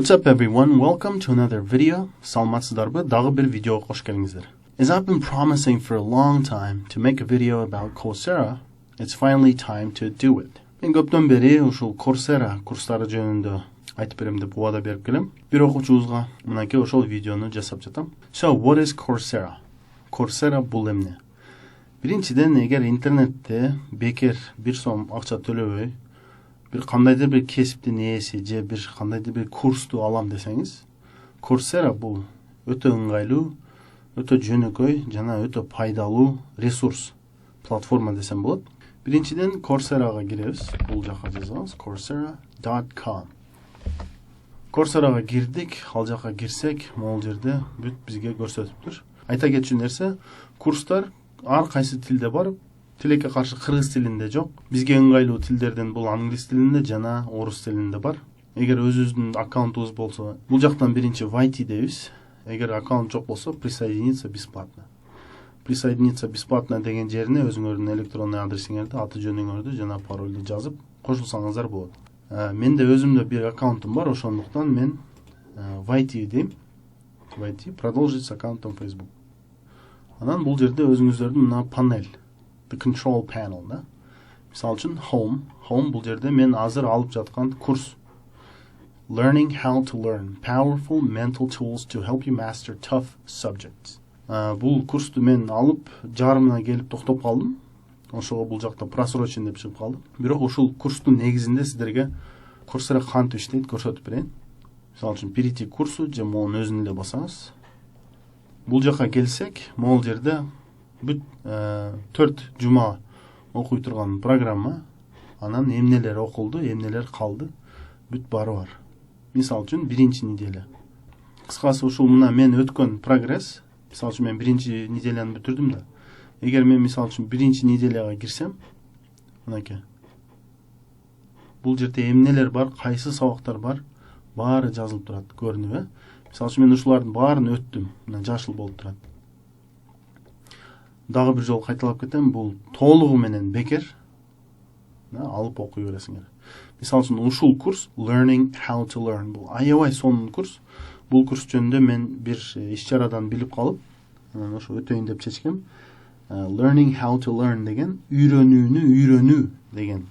What's up everyone, welcome to another video. Саламатсыздарбы, дагы бир видеого кош келиңиздер. As I've been promising for a long time to make a video about Coursera, it's finally time to do it. Мен көптөн бери ушул Coursera курстары жөнүндө айтып берем деп убада берип келем. Бир окуучубузга мынакей ошол видеону жасап жатам. So, what is Coursera? Coursera бул эмне? Биринчиден, эгер интернетте бекер 1 сом акча төлөбөй, bir кандайдыр бир кесиптин ээси же бир кандайдыр бир курсту алам десеңиз, Coursera бул өтө ыңгайлуу, өтө жөнөкөй жана өтө пайдалуу ресурс, платформа десем болот. Биринчиден Courseraга киребиз. Бул жака жазабыз coursera.com. Courseraга кирдик, ал жака кирсек, могул жерде бүт бизге көрсөтүптүр. Айта кетчү нерсе, курстар ар кайсы тилде бар. Тилекке каршы кыргыз тилинде жок. Бизге ыңгайлуу тилдерден бул англис тилинде жана орус тилинде бар. Эгер өзүбүздүн аккаунтубуз болсо, бул жактан биринчи войти дейбиз. Эгер аккаунт жок болсо, присоединиться бесплатно. Присоединиться бесплатно деген жерине өзүңөрдүн электронный адресиңерди, аты жөнүңөрдү жана паролду жазып кошулсаңыздар болот. Менде өзүмдө бир аккаунтум бар, ошондуктан мен войти дейм. Войти продолжить с аккаунтом Facebook. Анан бул жерде өзүңүздөрдүн мына панель, the control panel, да. Мисалы үчүн home бул жерде мен азыр алып жаткан курс. Learning how to learn powerful mental tools to help you master tough subjects. Бул курсту мен алып жарымына келип токтоп калдым. Ошого бул жакта просрочен деп чыгып калды. Бирок ушул курстун негизинде сиздерге Coursera кантип иштейт көрсөтүп берейин. Мисалы үчүн перейти курсу же монун өзүн эле басаңыз. Бул жака келсек, могул жерде бүт 4 жума окуй турган программа, анан эмнелер окулду, эмнелер калды, бүт бары бар. Мисалы үчүн биринчи неделе. Кыскасы ушул мына мен өткөн прогресс, мисалы үчүн мен биринчи неделяны бүтүрдүм да. Эгер мен мисалы үчүн биринчи неделяга кирсем, мынакей. Бул жерде эмнелер бар, кайсы сабактар бар, баары жазылып турат, көрүнүп, Мисалы үчүн мен ушулардын баарын өттүм, мына жашыл болуп турат. Дагы бир жолу кайталап кетем, бул толугу менен бекер. Алып окуй бересиңер. Мисалы үчүн ушул курс Learning how to learn. Бул аябай сонун курс. Бул курс жөнүндө мен бир иш-чарадан билип калып, анан ошо өтөйүн деп чечкем. Learning how to learn деген үйрөнүүнү үйрөнүү деген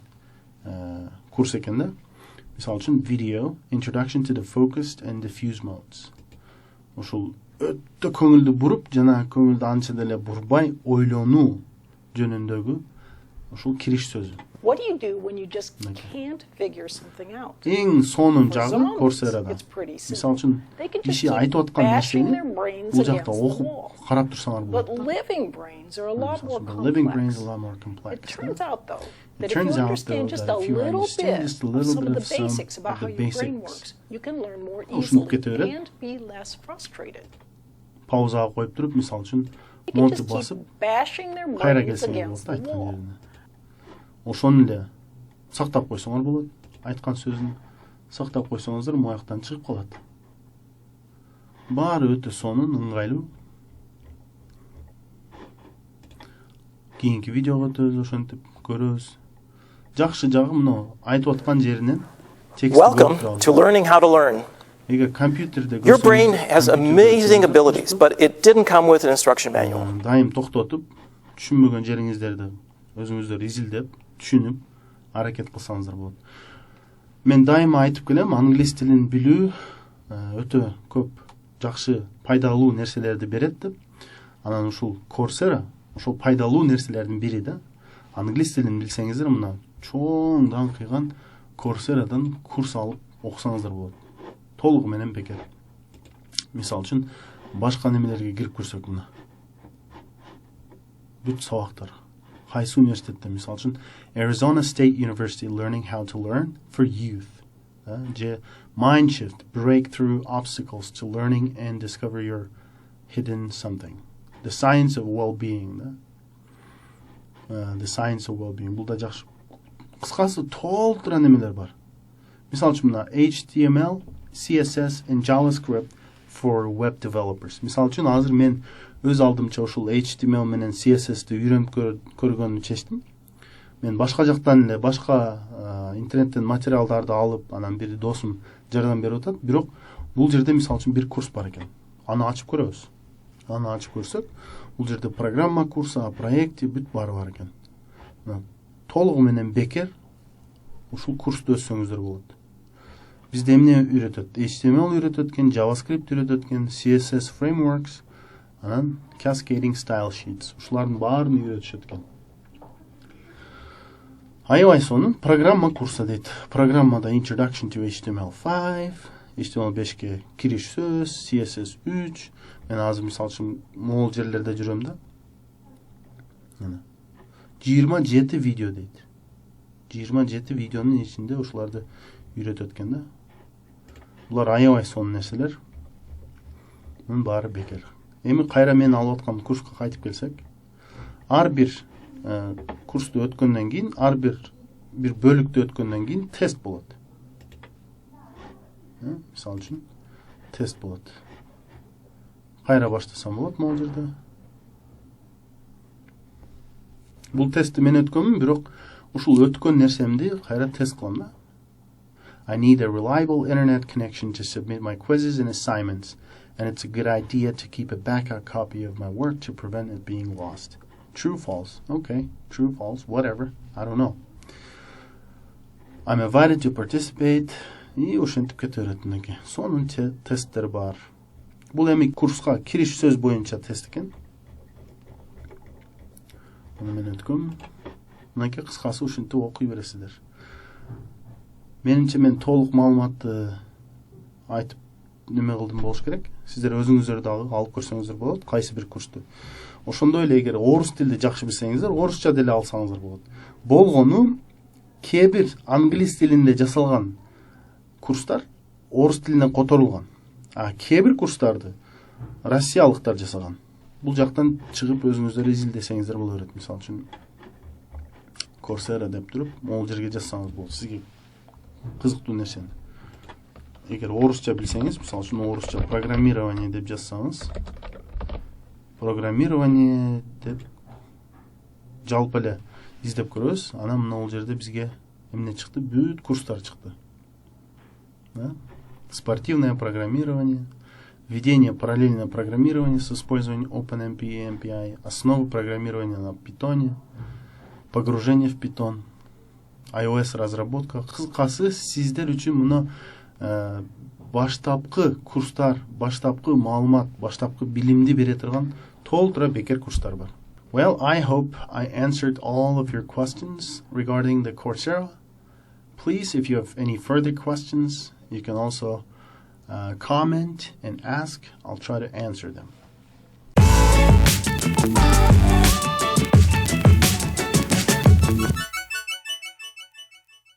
курс экен да. Мисалы үчүн video Introduction to the Focused and Diffuse Modes. Ошол өтө көңүлдү буруп жана көңүлдү анча деле бурбай ойлонуу жөнүндөгү ошол кириш сөзү. What do you do when you just can't figure something out? Эң сонун жагы Coursera-да. Мисалы үчүн киши айтып аткан нерсени бул жакта окуп карап турсаңар болот. But living brains are a lot more complex. It turns out though that if you understand just a little bit of some of the basics about how your brain works, you can learn more easily and be less frustrated. Паузага коюп туруп, мисалы үчүн монту басып, кайра келсеңер болот айткан жерине. Ошону эле сактап койсоңор болот. Айткан сөзүн сактап койсоңуздар, мояктан чыгып калат. Баары өтө сонун, ыңгайлуу. Кийинки видеого өтөбүз, ошентип көрөбүз. Жакшы жагы мына айтып аткан жеринен текст. Welcome to learning how to learn. Your brain has amazing abilities, but it didn't come with an instruction manual. Дайым токтотуп, түшүнбөгөн жериңиздерди өзүңүздөр изилдеп, түшүнүп, аракет кылсаңыздар болот. Мен дайыма айтып келем, англис тилин билүү өтө көп жакшы, пайдалуу нерселерди берет деп. Анан ушул Coursera ошол пайдалуу нерселердин бири да. Англис тилин билсеңиздер, мына чоң даңкыйган Courseraдан курс алып окусаңыздар болот. Толугу менен бекер. Мисалы үчүн башка немелерге кирип көрсөк мына. Бүт сабактар. Кайсы университетте, мисалы үчүн Arizona State University Learning How to Learn for Youth. Же Mind Shift, Breakthrough Obstacles to Learning and Discover Your Hidden Something. The Science of Well-Being. The Science of Well-Being. Бул да жакшы. Кыскасы толтура немелер бар. Мисалы үчүн мына HTML, CSS and JavaScript for web developers. Мисалы үчүн азыр мен өз алдымча ушул HTML менен CSS-ти үйрөнүп көргөнү чечтим. Мен башка жактан эле башка интернеттен материалдарды алып, анан бир досум жардам берип атат. Бирок бул жерде мисалы үчүн бир курс бар экен. Аны ачып көрөбүз. Аны ачып көрсөк, бул жерде программа курсу, проекти бүт баары бар экен. Толугу менен бекер ушул курсту өтсөңүздөр болот. Бизде эмне үйрөтөт? HTML үйрөтөт экен, JavaScript үйрөтөт экен, CSS frameworks, анан cascading style sheets. Ушулардын баарын үйрөтүшөт экен. Аябай сонун программа курсу дейт. Программада Introduction to HTML5, HTML5ке кириш сөз, CSS 3. Мен азыр мисалы үчүн могул жерлерде жүрөм да. 27 видео дейт. 27 видеонун ичинде ушуларды үйрөтөт экен да. Булар аябай сонун нерселер. Мунун баары бекер. Эми кайра мен алып аткан курска кайтып келсек, ар бир курсту өткөндөн кийин, ар бир бөлүктү өткөндөн кийин тест болот. Мисалы үчүн тест болот. Кайра баштасам болот могул жерде. Бул тестти мен өткөнмүн, бирок ушул өткөн нерсемди кайра тест кылам да. I need a reliable internet connection to submit my quizzes and assignments, and it's a good idea to keep a backup copy of my work to prevent it being lost. True, false. Okay, true, false, whatever. I don't know. I'm invited to participate. И ошентип кетет экен. Сонун тесттер бар. Бул эми курска кириш сөз боюнча тест экен. Муну мен өткөм. Мынакей кыскасы ушинтип окуй бересиздер. Менимче мен толук маалыматты айтып неме кылдым болуш керек. Сиздер өзүңүздөр дагы алып көрсөңүздөр болот, кайсы бир курсту. Ошондой эле эгер орус тилди жакшы билсеңиздер, орусча деле алсаңыздар болот. Болгону кээ бир англис тилинде жасалган курстар орус тилинен которулган. А кээ бир курстарды россиялыктар жасаган. Бул жактан чыгып өзүңүздөр изилдесеңиздер боло берет. Мисалы үчүн Coursera деп туруп, могул жерге жазсаңыз болот. Сизге кызыктуу нерсени. Эгер орусча билсеңиз, мисалы үчүн орусча программирование деп жазсаңыз, программирование деп жалпы эле издеп көрөбүз. Анан мына бул жерде бизге эмне чыкты? Бүт курстар чыкты. Спортивное программирование, введение параллельного программирования с использованием OpenMP и MPI, основы программирования на питоне, погружение в питон, iOS разработка. Кыскасы сиздер үчүн муну баштапкы курстар, баштапкы маалымат, баштапкы билимди бере турган толтура бекер курстар бар. Well, I hope I answered all of your questions regarding the Coursera. Please, if you have any further questions, you can also comment and ask. I'll try to answer them.